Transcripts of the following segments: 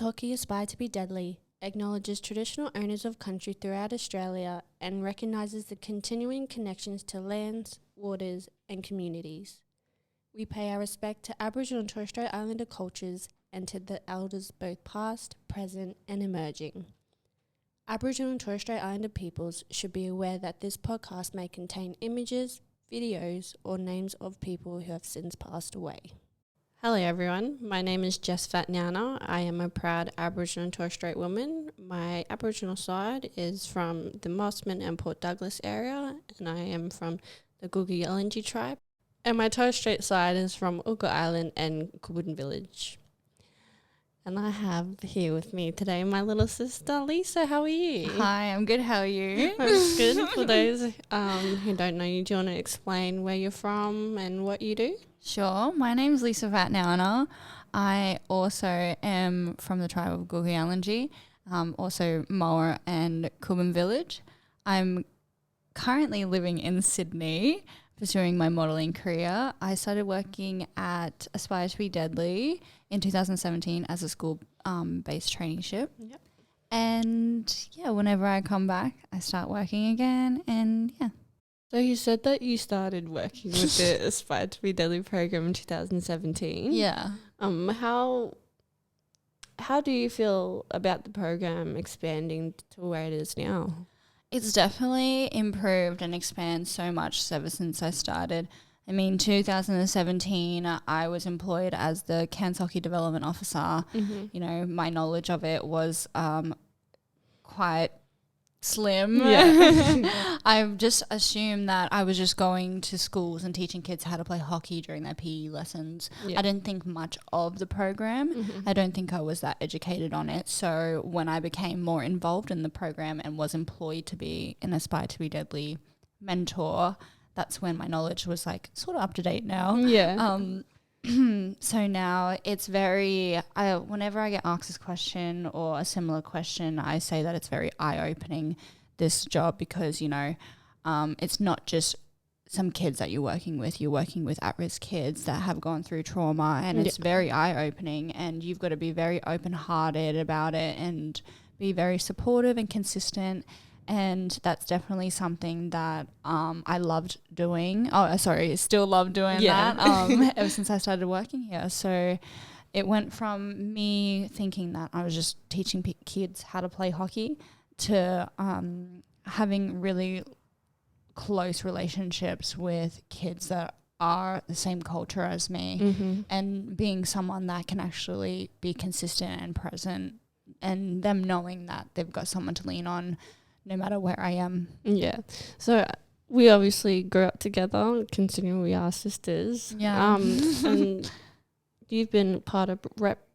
Hockey Aspire to be Deadly acknowledges traditional owners of country throughout Australia and recognises the continuing connections to lands, waters and communities. We pay our respect to Aboriginal and Torres Strait Islander cultures and to the elders both past, present and emerging. Aboriginal and Torres Strait Islander peoples should be aware that this podcast may contain images, videos or names of people who have since passed away. Hello everyone, my name is Jess Fatnowna. I am a proud Aboriginal and Torres Strait woman. My Aboriginal side is from the Mossman and Port Douglas area, and I am from the Guugu tribe. And my Torres Strait side is from Uga Island and Kubun village. And I have here with me today my little sister Lisa. How are you? Hi, I'm good. How are you? I'm good. For those who don't know you, do you want to explain where you're from and what you do? Sure. My name's Lisa Fatnowna. I also am from the tribe of Guugu, also Moa and Kubun village. I'm currently living in Sydney, pursuing my modelling career. I started working at Aspire to be Deadly in 2017 as a school-based traineeship. Yep. And yeah, whenever I come back, I start working again, and yeah. So you said that you started working with the Aspire to be Deadly program in 2017. Yeah. How do you feel about the program expanding to where it is now? It's definitely improved and expanded so much ever since I started. I mean, 2017, I was employed as the Cairns Hockey Development Officer. Mm-hmm. You know, my knowledge of it was quite slim. Yeah. I've just assumed that I was just going to schools and teaching kids how to play hockey during their PE lessons. Yeah. I didn't think much of the program. Mm-hmm. I don't think I was that educated on it. So when I became more involved in the program and was employed to be an Aspire to be Deadly mentor, that's when my knowledge was like sort of up to date now. Yeah. So now it's very, whenever I get asked this question or a similar question, I say that it's very eye-opening, this job, because, you know, it's not just some kids that you're working with at-risk kids that have gone through trauma, and it's very eye-opening, and you've got to be very open-hearted about it and be very supportive and consistent. And that's definitely something that I loved doing. Still love doing that ever since I started working here. So it went from me thinking that I was just teaching kids how to play hockey to having really close relationships with kids that are the same culture as me, Mm-hmm. and being someone that can actually be consistent and present, and them knowing that they've got someone to lean on no matter where I am. Yeah. So we obviously grew up together, considering we are sisters. Yeah. And you've been part of rep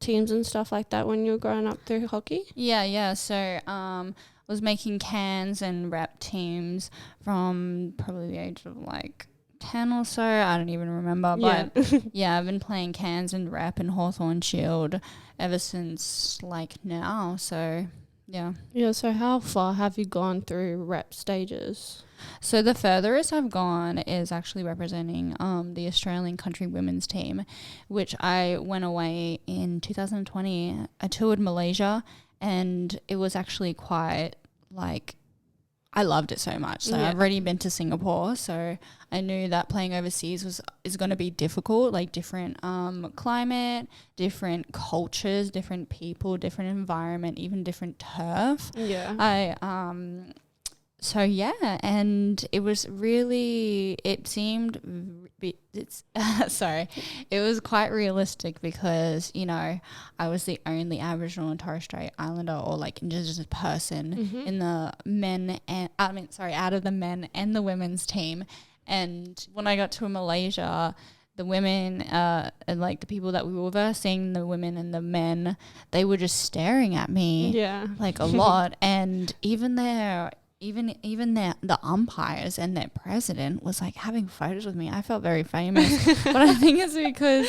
teams and stuff like that when you were growing up through hockey? Yeah. So I was making cans and rep teams from probably the age of like 10 or so. I don't even remember. But yeah, I've been playing cans and rep and Hawthorn Shield ever since like now. So yeah. Yeah, so how far have you gone through rep stages? So the furthest I've gone is actually representing the Australian country women's team, which I went away in 2020. I toured Malaysia, and it was actually quite like, I loved it so much. So I've already been to Singapore, so I knew that playing overseas is going to be difficult, like different climate, different cultures, different people, different environment, even different turf. Yeah. So yeah, and it was really, it was quite realistic because, you know, I was the only Aboriginal and Torres Strait Islander or like Indigenous person in the out of the men and the women's team. And when I got to Malaysia, the women and like the people that we were versing, the women and the men, they were just staring at me like a lot. And even the umpires and their president was like having photos with me. I felt very famous. But I think it's because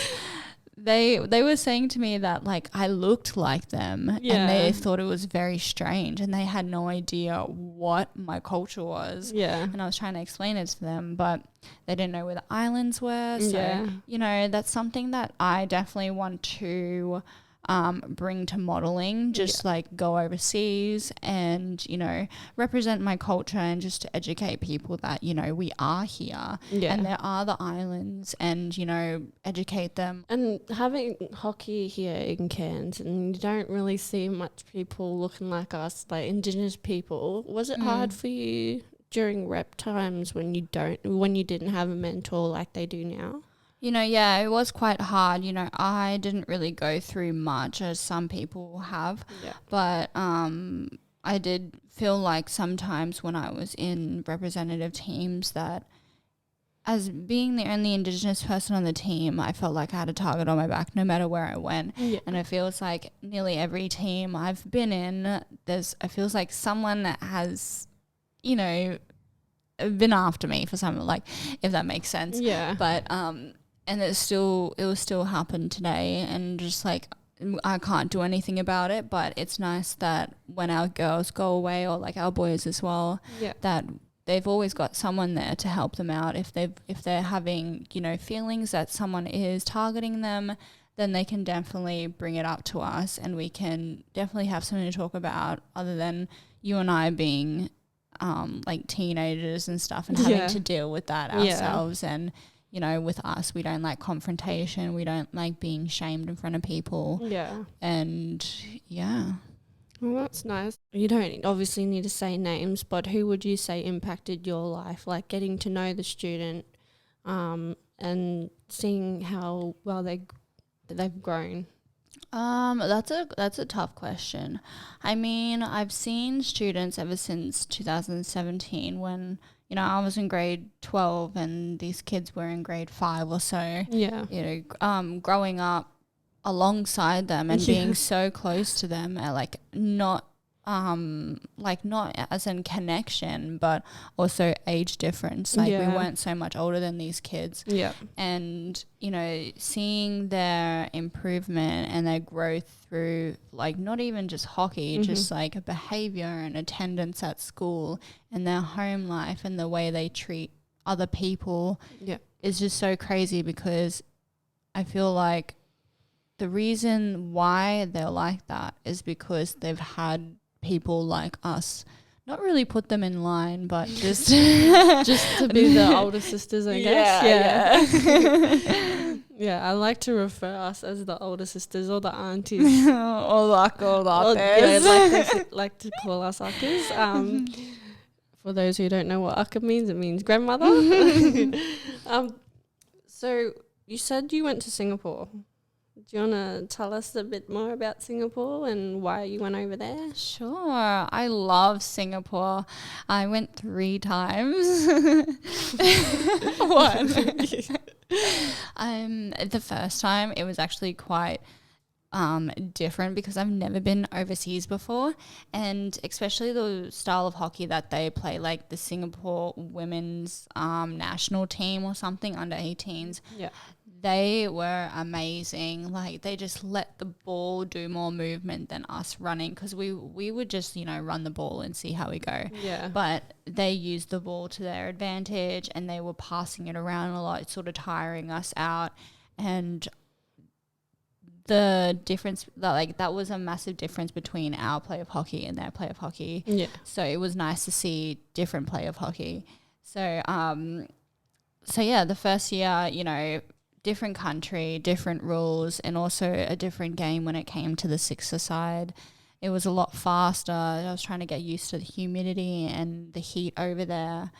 they were saying to me that like I looked like them, and they thought it was very strange, and they had no idea what my culture was. And I was trying to explain it to them, but they didn't know where the islands were. So you know, that's something that I definitely want to bring to modeling, just like go overseas and, you know, represent my culture and just to educate people that, you know, we are here and there are the islands and, you know, educate them. And having hockey here in Cairns, and you don't really see much people looking like us, like Indigenous people. Was it hard for you during rep times when you didn't have a mentor like they do now? You know, yeah, it was quite hard. You know, I didn't really go through much as some people have. Yeah. But I did feel like sometimes when I was in representative teams that as being the only Indigenous person on the team, I felt like I had a target on my back no matter where I went. Yeah. And it feels like nearly every team I've been in, it feels like someone has, you know, been after me for something, like, if that makes sense. Yeah. But and it will still happen today, and just like I can't do anything about it. But it's nice that when our girls go away, or like our boys as well, that they've always got someone there to help them out. If they're having, you know, feelings that someone is targeting them, then they can definitely bring it up to us, and we can definitely have something to talk about, other than you and I being like teenagers and stuff and having to deal with that ourselves. And you know, with us, we don't like confrontation. We don't like being shamed in front of people. Yeah. And well, that's nice. You don't obviously need to say names, but who would you say impacted your life? Like getting to know the student and seeing how well they've grown. That's a tough question. I mean, I've seen students ever since 2017 when, you know, I was in grade 12 and these kids were in grade 5 or so. Yeah. You know, growing up alongside them and being so close to them, like not as in connection, but also age difference. Like we weren't so much older than these kids. Yeah. And, you know, seeing their improvement and their growth through like not even just hockey, just like behavior and attendance at school and their home life and the way they treat other people is just so crazy, because I feel like the reason why they're like that is because they've had people like us not really put them in line, but just just to be the older sisters, I guess. Yeah, I like to refer us as the older sisters or the aunties. or the like to call us uckers. For those who don't know what ucker means, it means grandmother. So you said you went to Singapore. Do you want to tell us a bit more about Singapore and why you went over there? Sure. I love Singapore. I went 3 times. What? The first time it was actually quite different because I've never been overseas before, and especially the style of hockey that they play, like the Singapore women's national team or something, under 18s. Yeah. They were amazing. Like they just let the ball do more movement than us running, because we would just, you know, run the ball and see how we go. Yeah. But they used the ball to their advantage and they were passing it around a lot, sort of tiring us out. And the difference, that was a massive difference between our play of hockey and their play of hockey. Yeah. So it was nice to see different play of hockey. So yeah, the first year, you know, different country, different rules, and also a different game when it came to the sixer side. It was a lot faster. I was trying to get used to the humidity and the heat over there.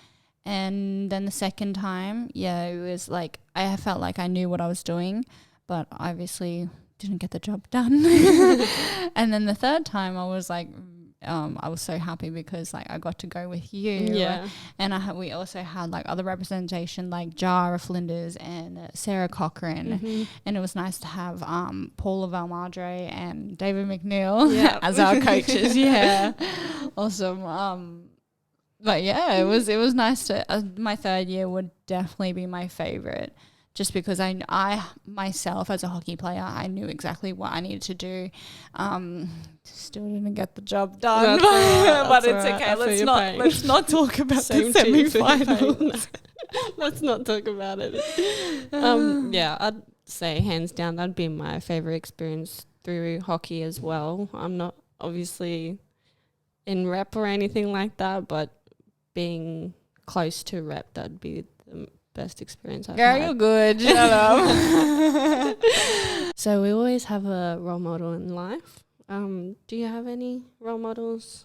And then the second time, it was like I felt like I knew what I was doing, but obviously didn't get the job done. And then the third time I was like, I was so happy because like I got to go with you. Yeah. And we also had like other representation like Jara Flinders and Sarah Cochran. Mm-hmm. And it was nice to have Paula Valmadre and David McNeil as our coaches. Yeah. Awesome. But yeah, it was nice to my third year would definitely be my favorite. Just because I myself as a hockey player, I knew exactly what I needed to do. Still didn't get the job done, but it's okay. Let's not talk about the semi-finals. Let's not talk about it. Yeah, I'd say hands down that'd be my favorite experience through hockey as well. I'm not obviously in rep or anything like that, but being close to rep, that'd be the best experience I've had. You're good. Shut up. So we always have a role model in life. Do you have any role models?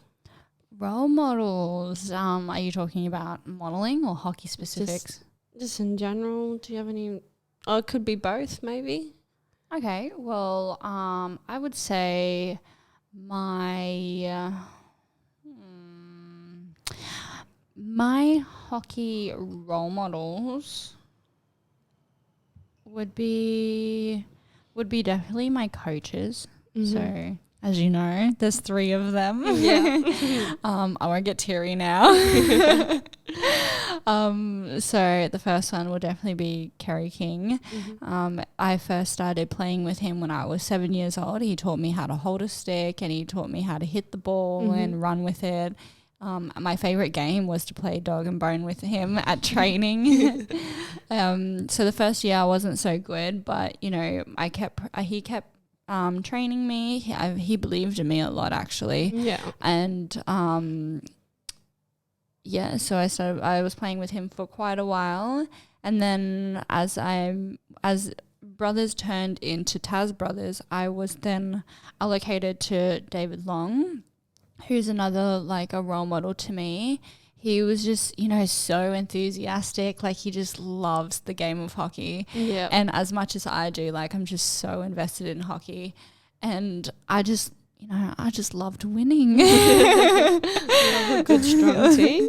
Role models. Are you talking about modeling or hockey specifics? Just in general, do you have any? Oh, it could be both, maybe. Okay. Well, I would say my my hockey role models would be definitely my coaches. So, as you know, there's 3 of them. Yeah. I won't get teary now. So the first one will definitely be Kerry King. I first started playing with him when I was 7 years old. He taught me how to hold a stick and he taught me how to hit the ball and run with it. My favorite game was to play dog and bone with him at training. So the first year I wasn't so good, but you know, he kept training me. He believed in me a lot, actually. Yeah. And so I was playing with him for quite a while, and then as brothers turned into Taz brothers, I was then allocated to David Long, who's another like a role model to me. He was just, you know, so enthusiastic. Like, he just loves the game of hockey. Yeah. And as much as I do, like, I'm just so invested in hockey. And I just loved winning. You have a good, strong team.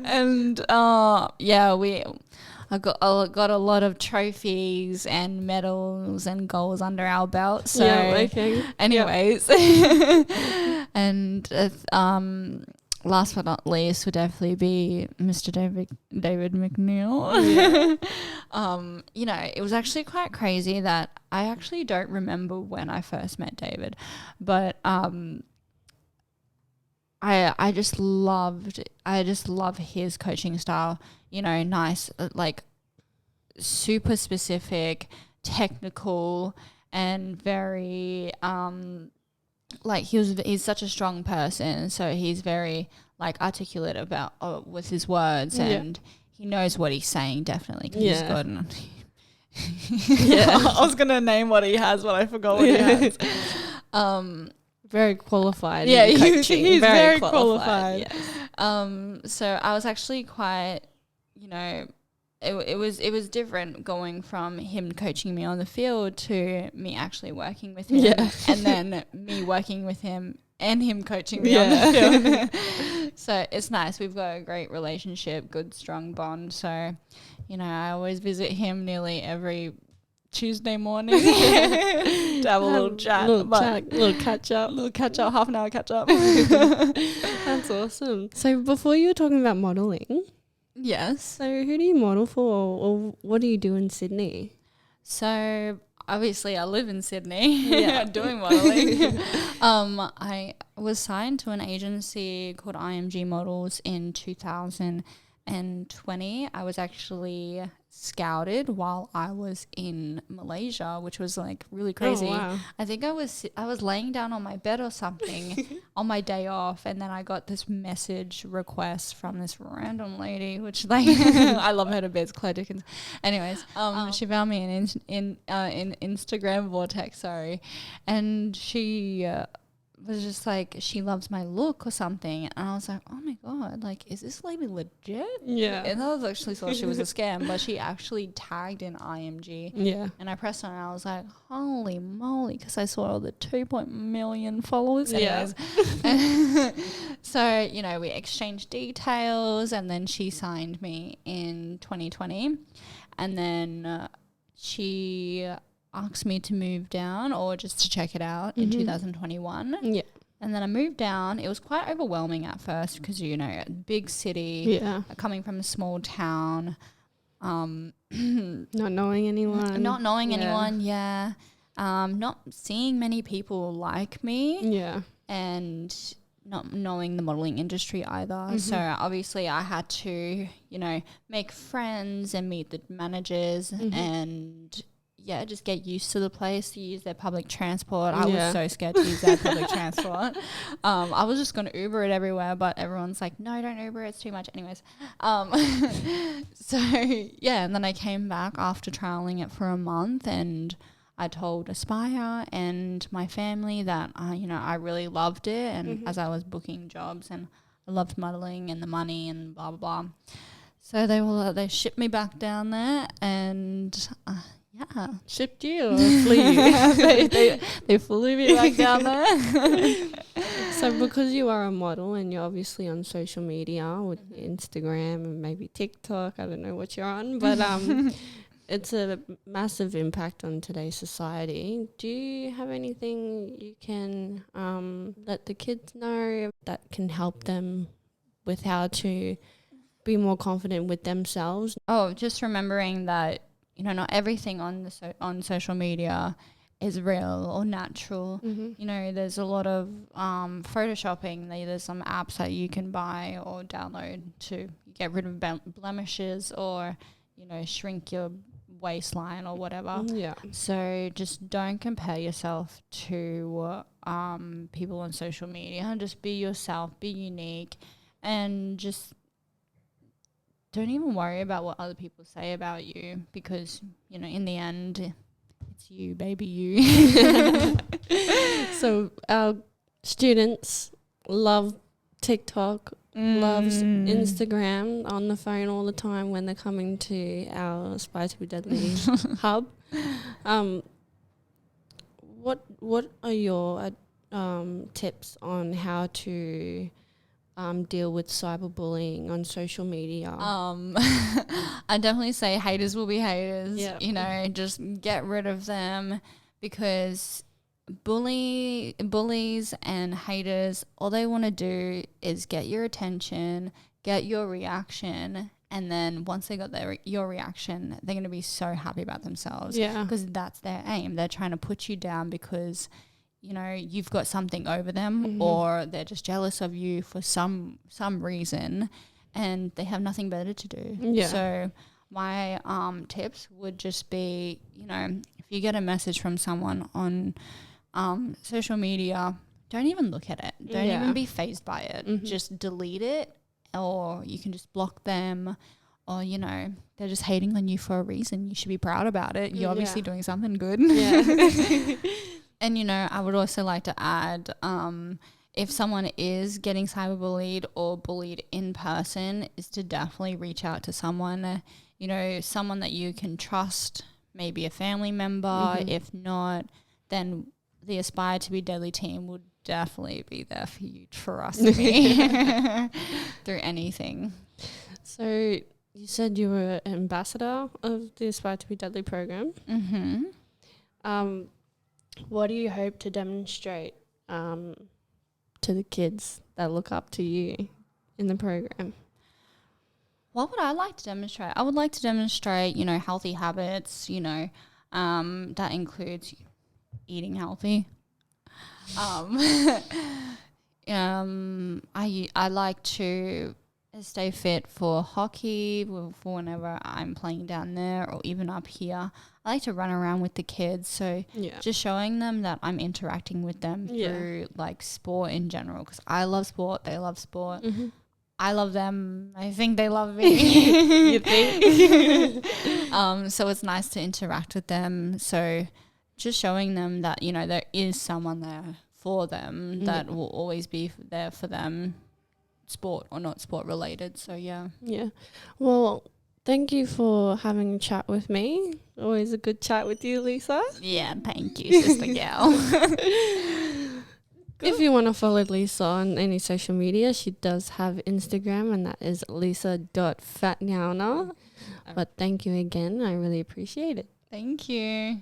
And, I got a lot of trophies and medals and goals under our belt. So, anyways, and last but not least would definitely be Mr. David McNeil. You know, it was actually quite crazy that I actually don't remember when I first met David, but I just love his coaching style. You know, nice, like super specific, technical, and very like he's such a strong person, so he's very like articulate about with his words, and he knows what he's saying, definitely, because he's good. I was gonna name what he has, but I forgot what he has. Very qualified. Yeah, in coaching. he's very qualified. Yes. So I was actually quite, you know, it was different going from him coaching me on the field to me actually working with him, and then me working with him and him coaching me on the field. So it's nice. We've got a great relationship, good, strong bond. So, you know, I always visit him nearly every Tuesday morning to have a little chat, little catch up, half an hour catch up. That's awesome. So before you were talking about modelling, yes. So who do you model for, or what do you do in Sydney? So obviously I live in Sydney, doing modelling. I was signed to an agency called IMG Models in 2020. I was actually scouted while I was in Malaysia, which was like really crazy. Oh, wow. I think I was laying down on my bed or something on my day off, and then I got this message request from this random lady, which like I love her to bits, Claire Dickens. Anyways, she found me in Instagram Vortex, and she was just like, she loves my look or something, and I was like, oh my god, like, is this lady legit? Yeah. And I was actually thought she was a scam, but she actually tagged in IMG. Yeah. And I pressed on it, and I was like, holy moly, because I saw all the 2 million followers. Anyways. Yeah. So, you know, we exchanged details, and then she signed me in 2020, and then she asked me to move down or just to check it out in 2021. Yeah. And then I moved down. It was quite overwhelming at first because, you know, a big city, coming from a small town. Not knowing anyone. Not seeing many people like me. Yeah. And not knowing the modelling industry either. So obviously I had to, you know, make friends and meet the managers and just get used to the place, to use their public transport. I was so scared to use their public transport. I was just going to Uber it everywhere, but everyone's like, no, don't Uber, it's too much. Anyways, so yeah, and then I came back after trialing it for a month, and I told Aspire and my family that, I really loved it, and as I was booking jobs, and I loved modelling and the money and blah, blah, blah. So they shipped me back down there, and shipped you or flew you? they flew me back down there. So because you are a model and you're obviously on social media with Instagram and maybe TikTok, I don't know what you're on, but it's a massive impact on today's society. Do you have anything you can let the kids know that can help them with how to be more confident with themselves? Oh, just remembering that, not everything on social media is real or natural. There's a lot of photoshopping. There's some apps that you can buy or download to get rid of blemishes or, shrink your waistline or whatever. Yeah. So just don't compare yourself to people on social media. Just be yourself, be unique, and just don't even worry about what other people say about you, because, in the end, it's you, baby, you. So our students love TikTok, loves Instagram, on the phone all the time when they're coming to our Aspire to be Deadly hub. What are your tips on how to deal with cyberbullying on social media? I definitely say haters will be haters. Yep. Just get rid of them, because bullies and haters, all they want to do is get your attention, get your reaction, and then once they got your reaction, they're going to be so happy about themselves. Yeah. Because that's their aim. They're trying to put you down because you've got something over them, or they're just jealous of you for some reason, and they have nothing better to do. Yeah. So my tips would just be, if you get a message from someone on social media, don't even look at it. Don't even be fazed by it. Just delete it, or you can just block them, or, they're just hating on you for a reason. You should be proud about it. You're obviously doing something good. Yeah. And, I would also like to add, if someone is getting cyberbullied or bullied in person, is to definitely reach out to someone, someone that you can trust, maybe a family member. If not, then the Aspire to be Deadly team would definitely be there for you, trust me, through anything. So you said you were an ambassador of the Aspire to be Deadly program. What do you hope to demonstrate to the kids that look up to you in the program? What would I like to demonstrate? I would like to demonstrate, healthy habits, that includes eating healthy. I like to stay fit for hockey, for whenever I'm playing down there or even up here. I like to run around with the kids, so just showing them that I'm interacting with them through like sport in general, because I love sport, they love sport. I love them, I think they love me. You think? So it's nice to interact with them. So just showing them that, there is someone there for them that will always be there for them, sport or not sport related. So yeah. Well, thank you for having a chat with me. Always a good chat with you, Lisa. Yeah, thank you, sister gal. If you want to follow Lisa on any social media, she does have Instagram, and that is lisa.fatnowna. But thank you again. I really appreciate it. Thank you.